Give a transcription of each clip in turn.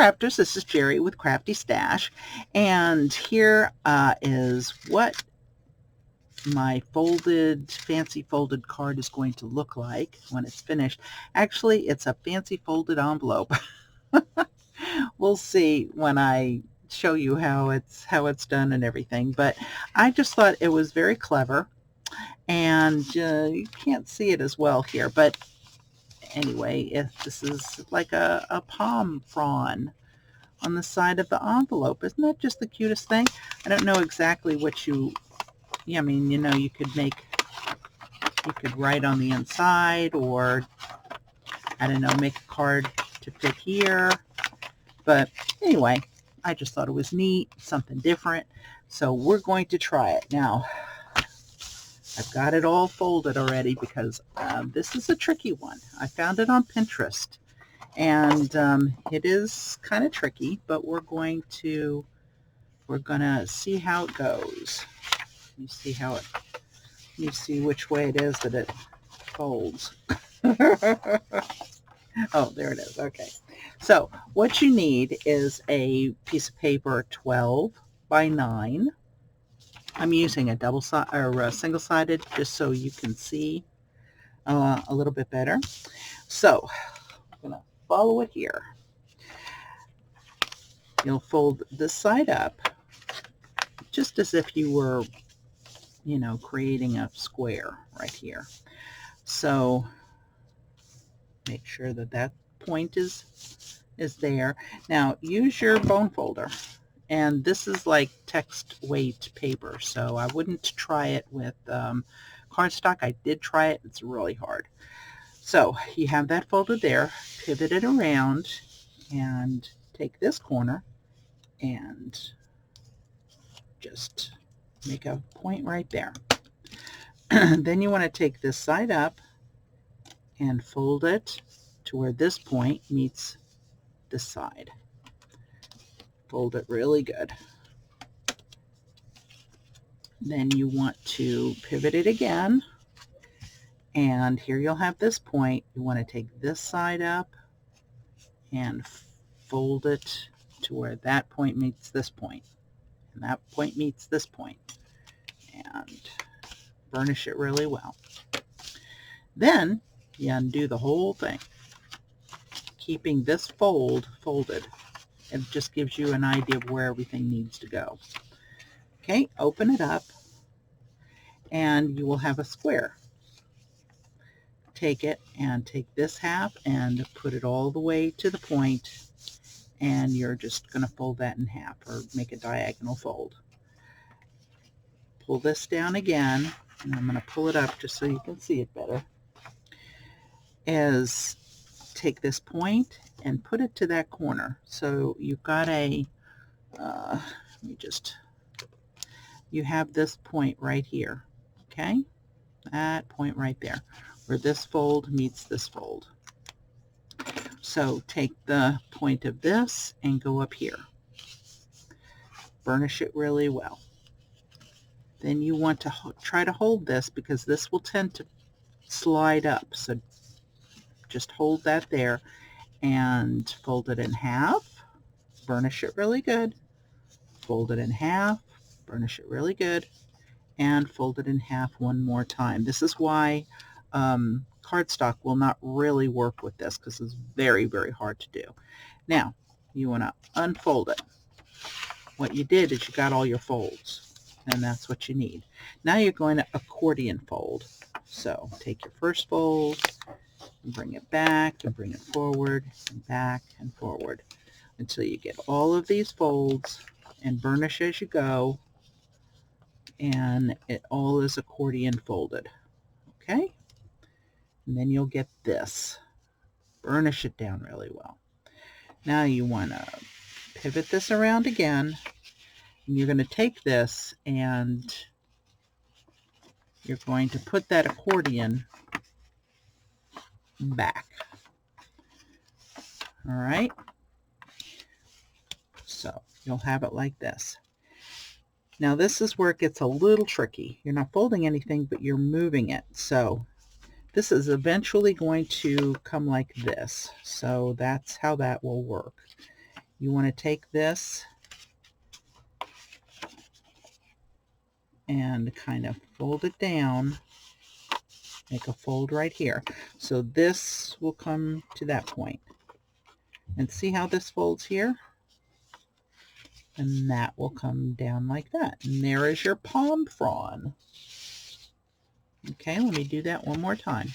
crafters. This is Jerry with Crafty Stash, and here is what my fancy folded card is going to look like when it's finished. Actually, it's a fancy folded envelope. We'll see when I show you how it's done and everything, but I just thought it was very clever, and you can't see it as well here, but anyway, if this is like a palm frond on the side of the envelope. Isn't that just the cutest thing? I don't know exactly what I mean, you could write on the inside, or I don't know, make a card to fit here. But anyway, I just thought it was neat, something different. So we're going to try it. Now, I've got it all folded already because this is a tricky one. I found it on Pinterest, and it is kind of tricky, but we're gonna see how it goes. You see which way it is that it folds. Oh, there it is. Okay. So what you need is a piece of paper 12 by 9. I'm using a single-sided just so you can see a little bit better. So I'm going to follow it here. You'll fold this side up just as if you were, creating a square right here. So make sure that point is there. Now use your bone folder. And this is like text weight paper, so I wouldn't try it with cardstock. I did try it. It's really hard. So you have that folded there. Pivot it around and take this corner and just make a point right there. Then you want to take this side up and fold it to where this point meets this side. Fold it really good. Then you want to pivot it again, and here you'll have this point. You want to take this side up and fold it to where that point meets this point, and that point meets this point, and burnish it really well. Then you undo the whole thing, keeping this folded. It just gives you an idea of where everything needs to go. Okay, open it up, and you will have a square. Take it and take this half and put it all the way to the point, and you're just going to fold that in half, or make a diagonal fold. Pull this down again, and I'm going to pull it up just so you can see it better. Take this point and put it to that corner. So you've got you have this point right here, okay? That point right there, where this fold meets this fold. So take the point of this and go up here. Burnish it really well. Then you want to try to hold this, because this will tend to slide up. So just hold that there and fold it in half, burnish it really good, fold it in half, burnish it really good, and fold it in half one more time. This is why cardstock will not really work with this, because it's very, very hard to do. Now, you want to unfold it. What you did is you got all your folds, and that's what you need. Now you're going to accordion fold. So take your first fold, and bring it back, and bring it forward, and back, and forward, until you get all of these folds, and burnish as you go, and it all is accordion folded. Okay? And then you'll get this. Burnish it down really well. Now you want to pivot this around again, and you're going to take this, and you're going to put that accordion back. All right, so you'll have it like this. Now this is where it gets a little tricky. You're not folding anything, but you're moving it. So this is eventually going to come like this. So that's how that will work. you want to take this and kind of fold it down, make a fold right here. So this will come to that point. And see how this folds here? And that will come down like that. And there is your palm frond. Okay, let me do that one more time.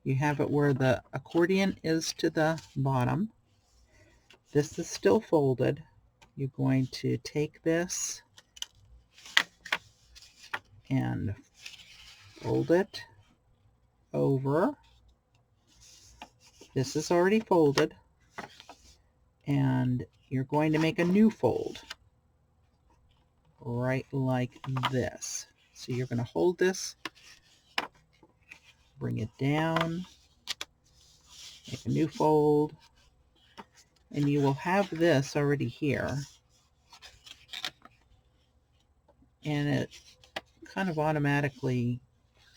You have it where the accordion is to the bottom. This is still folded. You're going to take this and fold it over. This is already folded. And you're going to make a new fold right like this. So you're going to hold this, bring it down, make a new fold, and you will have this already here. And it kind of automatically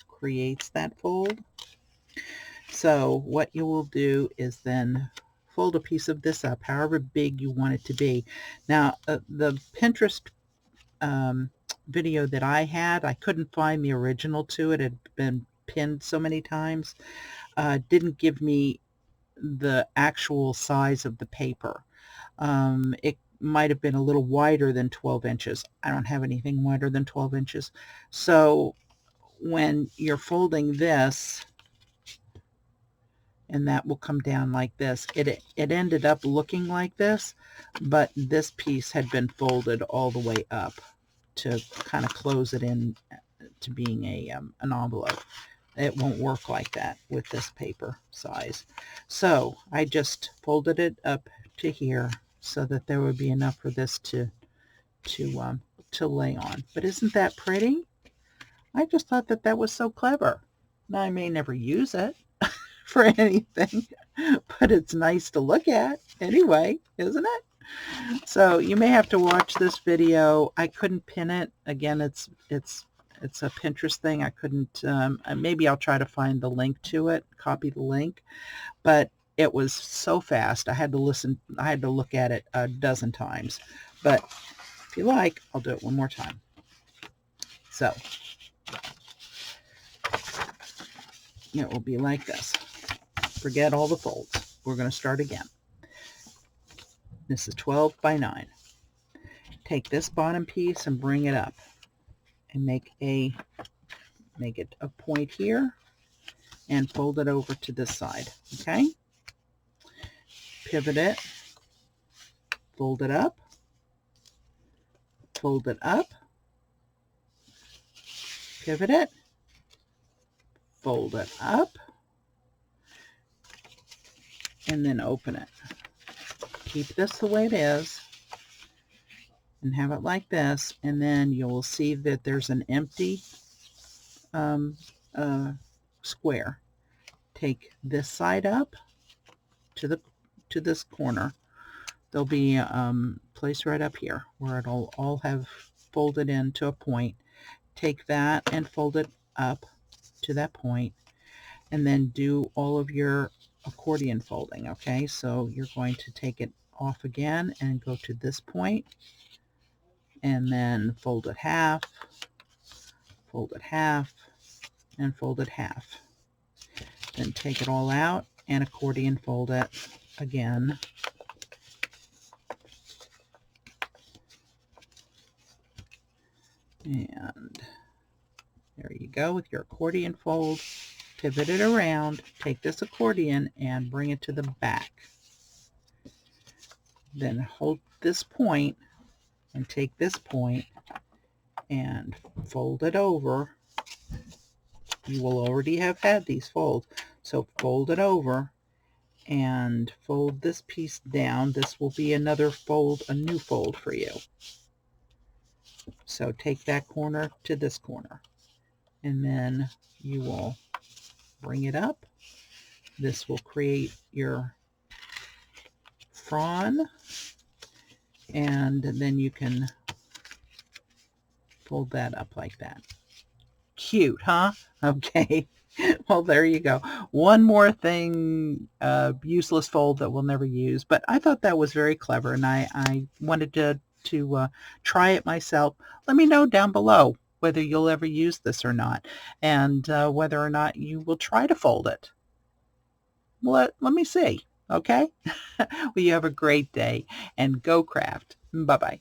creates that fold. So what you will do is then fold a piece of this up, however big you want it to be. Now, the Pinterest video that I had, I couldn't find the original to it. It had been pinned so many times. Didn't give me the actual size of the paper. It might have been a little wider than 12 inches. I don't have anything wider than 12 inches. So when you're folding this, and that will come down like this, it ended up looking like this, but this piece had been folded all the way up to kind of close it in to being an envelope. It won't work like that with this paper size. So I just folded it up to here so that there would be enough for this to lay on. But isn't that pretty? I just thought that that was so clever. Now I may never use it for anything, but it's nice to look at anyway, isn't it? So you may have to watch this video. I couldn't pin it. Again, it's a Pinterest thing. I couldn't, maybe I'll try to find the link to it, copy the link, but it was so fast. I had to look at it a dozen times, but if you like, I'll do it one more time. So it will be like this. Forget all the folds. We're going to start again. This is 12 by 9. Take this bottom piece and bring it up and make it a point here and fold it over to this side. Okay? Pivot it, fold it up, pivot it, fold it up, and then open it. Keep this the way it is and have it like this, and then you'll see that there's an empty square. Take this side up to this corner. There'll be a place right up here where it'll all have folded into a point. Take that and fold it up to that point, and then do all of your accordion folding. Okay, so you're going to take it off again and go to this point, and then fold it half, and fold it half. Then take it all out and accordion fold it again. And there you go with your accordion fold. Pivot it around, take this accordion and bring it to the back. Then hold this point and take this point and fold it over. You will already have had these folds, so fold it over and fold this piece down. This will be another fold, a new fold for you. So take that corner to this corner, and then you will bring it up. This will create your frond, and then you can fold that up like that. Cute, huh? Okay. Well, there you go. One more thing, useless fold that we'll never use. But I thought that was very clever, and I wanted to try it myself. Let me know down below whether you'll ever use this or not, and whether or not you will try to fold it. Let me see. Okay? Well, you have a great day, and go craft. Bye-bye.